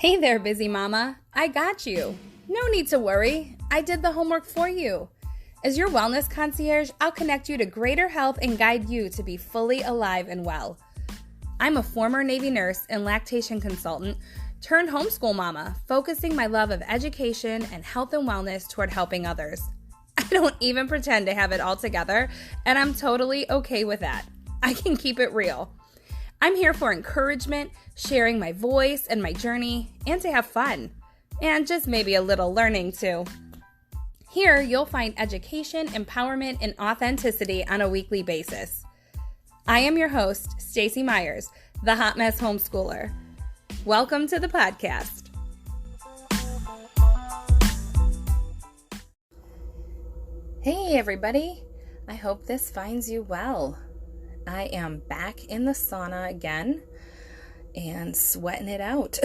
Hey there, busy mama. I got you. No need to worry. I did the homework for you. As your wellness concierge, I'll connect you to greater health and guide you to be fully alive and well. I'm a former Navy nurse and lactation consultant turned homeschool mama, focusing my love of education and health and wellness toward helping others. I don't even pretend to have it all together, and I'm totally okay with that. I can keep it real. I'm here for encouragement, sharing my voice and my journey, and to have fun. And just maybe a little learning too. Here, you'll find education, empowerment, and authenticity on a weekly basis. I am your host, Stacey Myers, the Hotmess Homeschooler. Welcome to the podcast. Hey everybody, I hope this finds you well. I am back in the sauna again and sweating it out.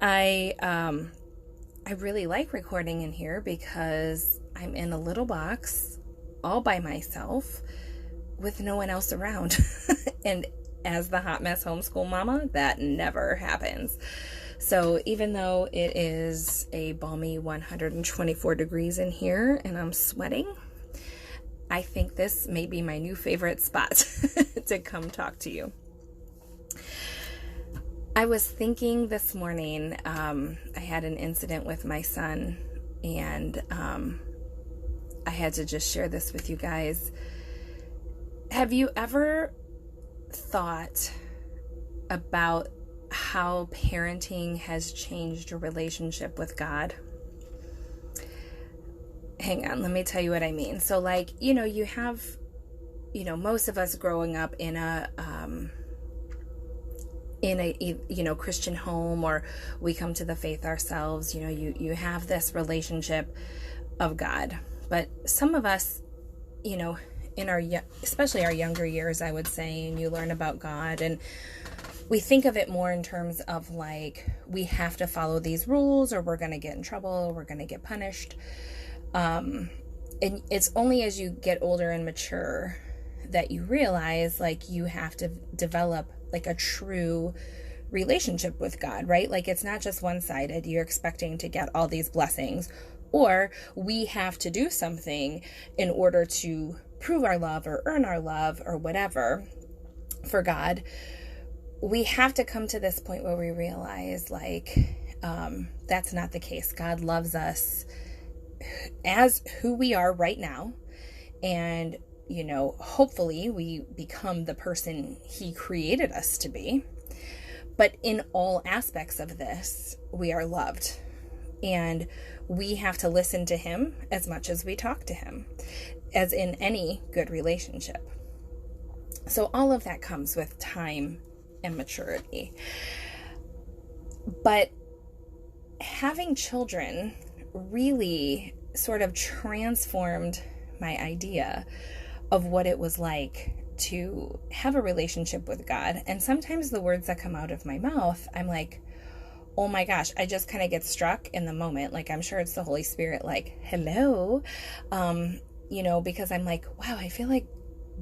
I really like recording in here because I'm in a little box all by myself with no one else around. And as the hot mess homeschool mama, that never happens. So even though it is a balmy 124 degrees in here and I'm sweating, I think this may be my new favorite spot to come talk to you. I was thinking this morning, I had an incident with my son, and I had to just share this with you guys. Have you ever thought about how parenting has changed your relationship with God? Hang on, let me tell you what I mean. So you have, most of us growing up in a Christian home, or we come to the faith ourselves, you have this relationship of God. But some of us, especially our younger years, I would say, and you learn about God, and we think of it more in terms of we have to follow these rules or we're going to get in trouble, or we're going to get punished. And it's only as you get older and mature that you realize you have to develop a true relationship with God, right? It's not just one-sided. You're expecting to get all these blessings, or we have to do something in order to prove our love or earn our love or whatever for God. We have to come to this point where we realize that's not the case. God loves us as who we are right now, and hopefully we become the person he created us to be. But in all aspects of this, we are loved, and we have to listen to him as much as we talk to him, as in any good relationship. So all of that comes with time and maturity. But having children really sort of transformed my idea of what it was like to have a relationship with God. And sometimes the words that come out of my mouth, I'm like, oh my gosh, I just kind of get struck in the moment. I'm sure it's the Holy Spirit, hello, because I'm like, wow, I feel like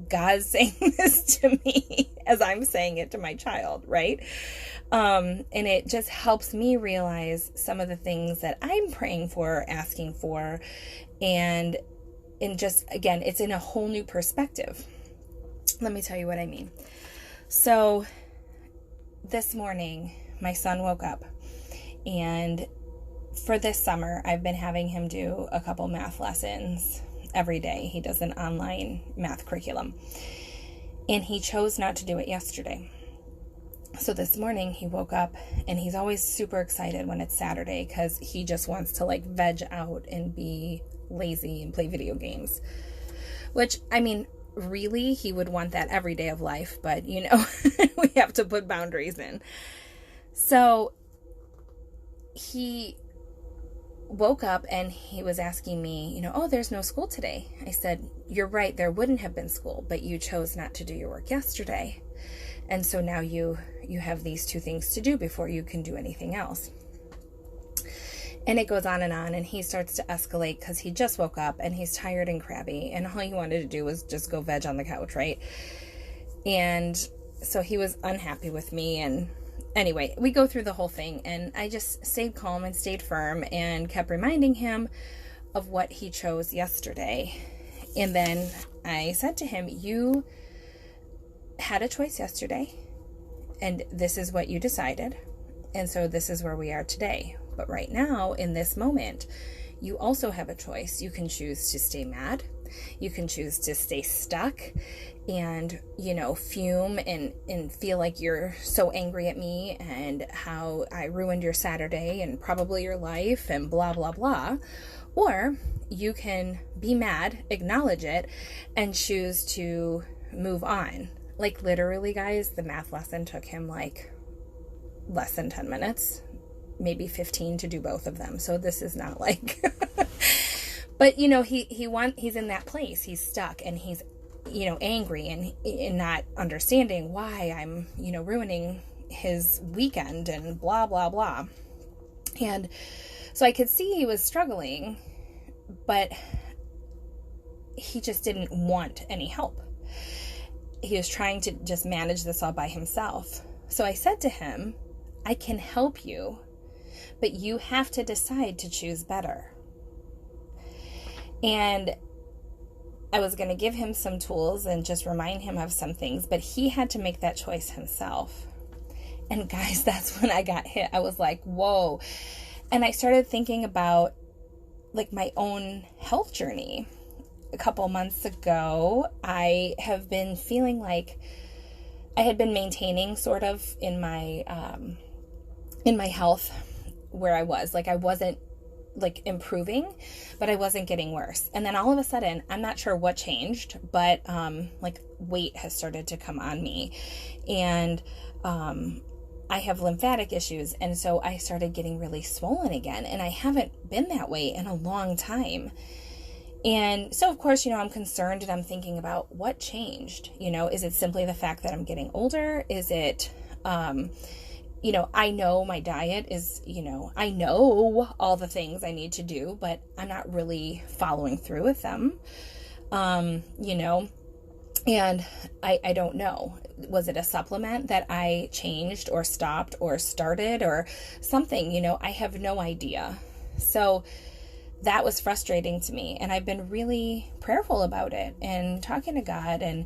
God's saying this to me as I'm saying it to my child, right? And it just helps me realize some of the things that I'm praying for, asking for, and just, again, it's in a whole new perspective. Let me tell you what I mean. So this morning, my son woke up, and for this summer, I've been having him do a couple math lessons every day. He does an online math curriculum, and he chose not to do it yesterday. So this morning he woke up, and he's always super excited when it's Saturday because he just wants to veg out and be lazy and play video games, which, I mean, really, he would want that every day of life, but we have to put boundaries in. So he woke up and he was asking me, oh, there's no school today. I said, you're right, there wouldn't have been school, but you chose not to do your work yesterday. And so now you have these two things to do before you can do anything else. And it goes on, and he starts to escalate because he just woke up and he's tired and crabby, and all he wanted to do was just go veg on the couch, right? And so he was unhappy with me, and anyway, we go through the whole thing, and I just stayed calm and stayed firm and kept reminding him of what he chose yesterday. And then I said to him, you had a choice yesterday, and this is what you decided. And so this is where we are today. But right now, in this moment, you also have a choice. You can choose to stay mad. You can choose to stay stuck and, fume and feel like you're so angry at me and how I ruined your Saturday and probably your life and blah, blah, blah. Or you can be mad, acknowledge it, and choose to move on. Like literally, guys, the math lesson took him like less than 10 minutes, maybe 15 to do both of them. So this is not like, but he's in that place. He's stuck and he's, angry and not understanding why I'm, ruining his weekend and blah, blah, blah. And so I could see he was struggling, but he just didn't want any help. He was trying to just manage this all by himself. So I said to him, I can help you, but you have to decide to choose better. And I was going to give him some tools and just remind him of some things, but he had to make that choice himself. And guys, that's when I got hit. I was like, whoa. And I started thinking about like my own health journey. A couple months ago, I have been feeling like I had been maintaining sort of in my health where I was. Like I wasn't like improving, but I wasn't getting worse. And then all of a sudden, I'm not sure what changed, but like weight has started to come on me. And I have lymphatic issues. And so I started getting really swollen again. And I haven't been that way in a long time. And so, of course, I'm concerned and I'm thinking about what changed. Is it simply the fact that I'm getting older? Is it, I know my diet is, I know all the things I need to do, but I'm not really following through with them, and I don't know. Was it a supplement that I changed or stopped or started or something? I have no idea. So that was frustrating to me. And I've been really prayerful about it and talking to God. And,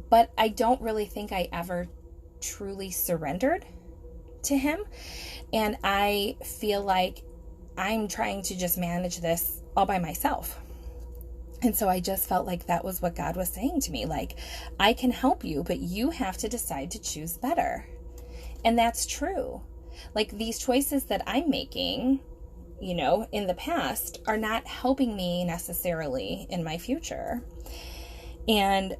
but I don't really think I ever truly surrendered to him. And I feel like I'm trying to just manage this all by myself. And so I just felt like that was what God was saying to me. Like, I can help you, but you have to decide to choose better. And that's true. Like these choices that I'm making, in the past are not helping me necessarily in my future. And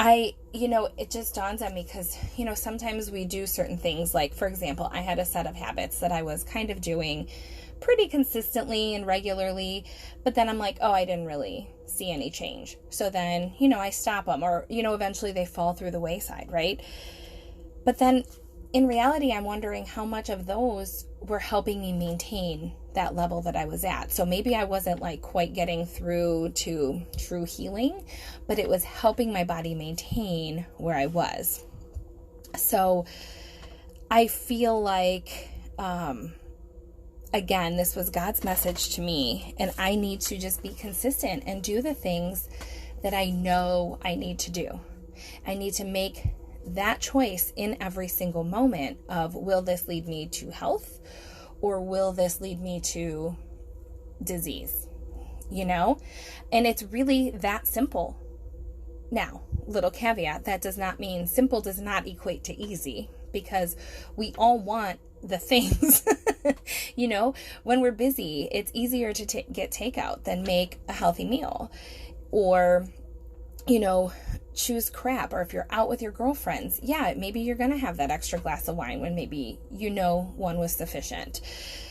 it just dawns on me because, sometimes we do certain things. Like, for example, I had a set of habits that I was kind of doing pretty consistently and regularly, but then I'm like, oh, I didn't really see any change. So then, I stop them or, eventually they fall through the wayside, right? But then in reality, I'm wondering how much of those were helping me maintain that level that I was at. So maybe I wasn't like quite getting through to true healing, but it was helping my body maintain where I was. So I feel like, again, this was God's message to me, and I need to just be consistent and do the things that I know I need to do. I need to make that choice in every single moment of, will this lead me to health or will this lead me to disease? And it's really that simple. Now, little caveat, that does not mean simple does not equate to easy, because we all want the things. When we're busy, it's easier to get takeout than make a healthy meal, or choose crap. Or if you're out with your girlfriends, maybe you're going to have that extra glass of wine when maybe one was sufficient.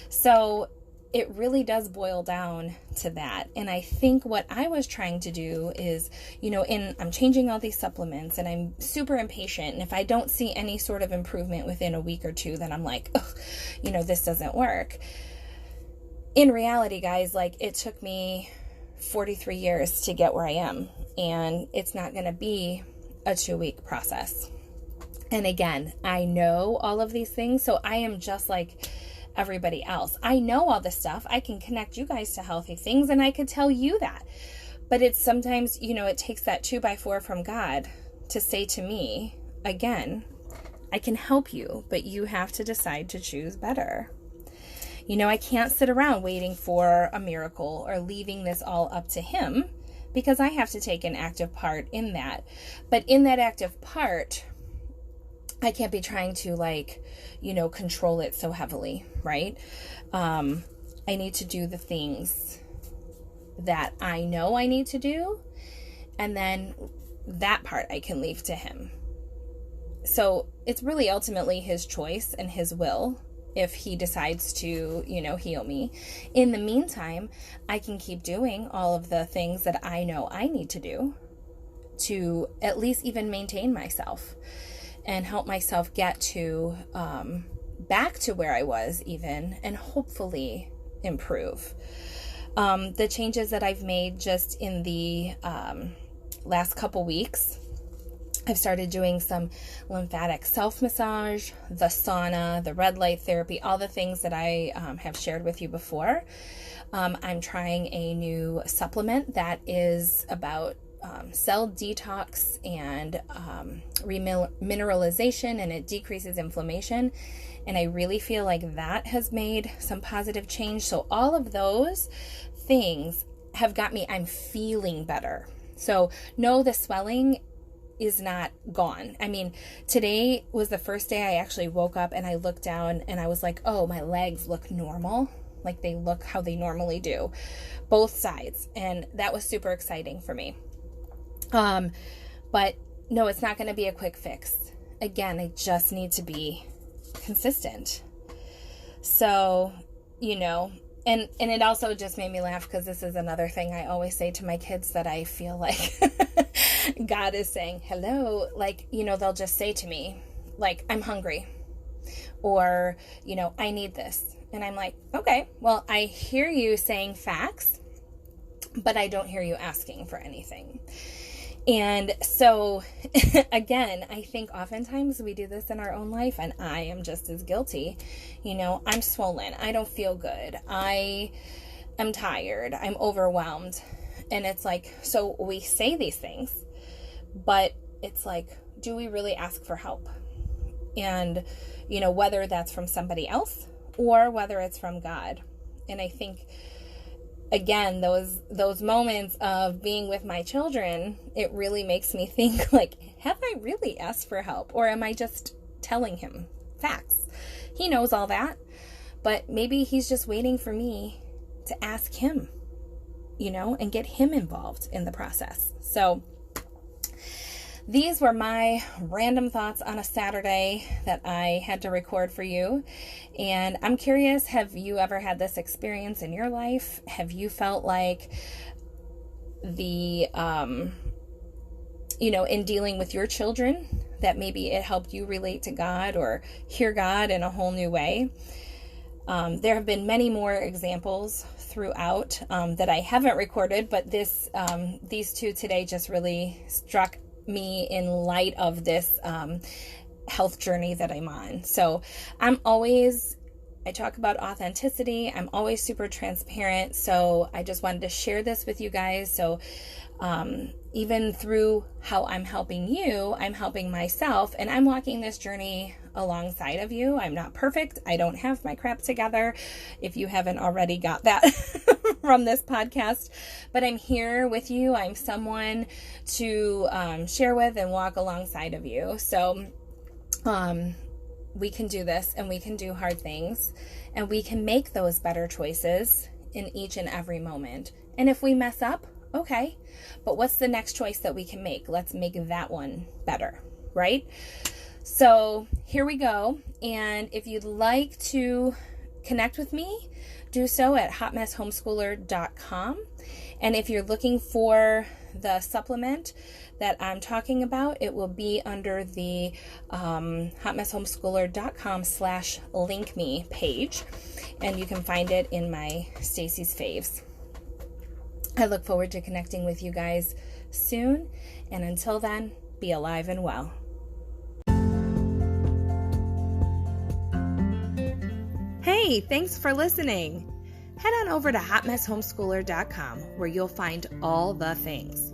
So it really does boil down to that. And I think what I was trying to do is, I'm changing all these supplements and I'm super impatient. And if I don't see any sort of improvement within a week or two, then I'm like, this doesn't work. In reality, guys, like it took me 43 years to get where I am. And it's not going to be a 2-week process. And again, I know all of these things, so I am just like everybody else. I know all this stuff. I can connect you guys to healthy things, and I could tell you that. But it's sometimes, it takes that 2x4 from God to say to me, again, I can help you, but you have to decide to choose better. I can't sit around waiting for a miracle or leaving this all up to him, because I have to take an active part in that. But in that active part, I can't be trying to control it so heavily, right? I need to do the things that I know I need to do, and then that part I can leave to him. So it's really ultimately his choice and his will if he decides to, heal me. In the meantime, I can keep doing all of the things that I know I need to do to at least even maintain myself and help myself get to back to where I was even, and hopefully improve. The changes that I've made just in the last couple weeks, I've started doing some lymphatic self-massage, the sauna, the red light therapy, all the things that I have shared with you before. I'm trying a new supplement that is about cell detox and remineralization, and it decreases inflammation. And I really feel like that has made some positive change. So all of those things have got me, I'm feeling better. So no, the swelling is not gone. I mean, today was the first day I actually woke up and I looked down and I was like, oh, my legs look normal. Like they look how they normally do, both sides. And that was super exciting for me. But no, it's not going to be a quick fix. Again, I just need to be consistent. So, and it also just made me laugh, because this is another thing I always say to my kids that I feel like God is saying, hello, they'll just say to me, I'm hungry, or, I need this. And I'm like, okay, well, I hear you saying facts, but I don't hear you asking for anything. And so, again, I think oftentimes we do this in our own life, and I am just as guilty. I'm swollen. I don't feel good. I am tired. I'm overwhelmed. And it's like, so we say these things, but it's like, do we really ask for help? And, whether that's from somebody else or whether it's from God. And I think, again, those moments of being with my children, it really makes me think, have I really asked for help? Or am I just telling him facts? He knows all that, but maybe he's just waiting for me to ask him, and get him involved in the process. So these were my random thoughts on a Saturday that I had to record for you. And I'm curious, have you ever had this experience in your life? Have you felt like the, in dealing with your children, that maybe it helped you relate to God or hear God in a whole new way? There have been many more examples throughout that I haven't recorded, but these two today just really struck me in light of this health journey that I'm on. So I talk about authenticity. I'm always super transparent. So I just wanted to share this with you guys. So even through how I'm helping you, I'm helping myself, and I'm walking this journey alongside of you. I'm not perfect. I don't have my crap together, if you haven't already got that from this podcast, but I'm here with you. I'm someone to share with and walk alongside of you. So we can do this, and we can do hard things, and we can make those better choices in each and every moment. And if we mess up, okay, but what's the next choice that we can make? Let's make that one better, right? So here we go. And if you'd like to connect with me, do so at hotmesshomeschooler.com. And if you're looking for the supplement that I'm talking about, it will be under the hotmesshomeschooler.com/link-me page. And you can find it in my Stacy's Faves. I look forward to connecting with you guys soon. And until then, be alive and well. Hey, thanks for listening. Head on over to hotmesshomeschooler.com where you'll find all the things.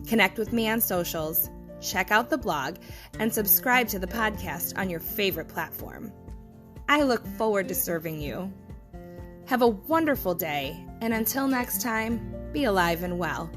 Connect with me on socials, check out the blog, and subscribe to the podcast on your favorite platform. I look forward to serving you. Have a wonderful day, and until next time, be alive and well.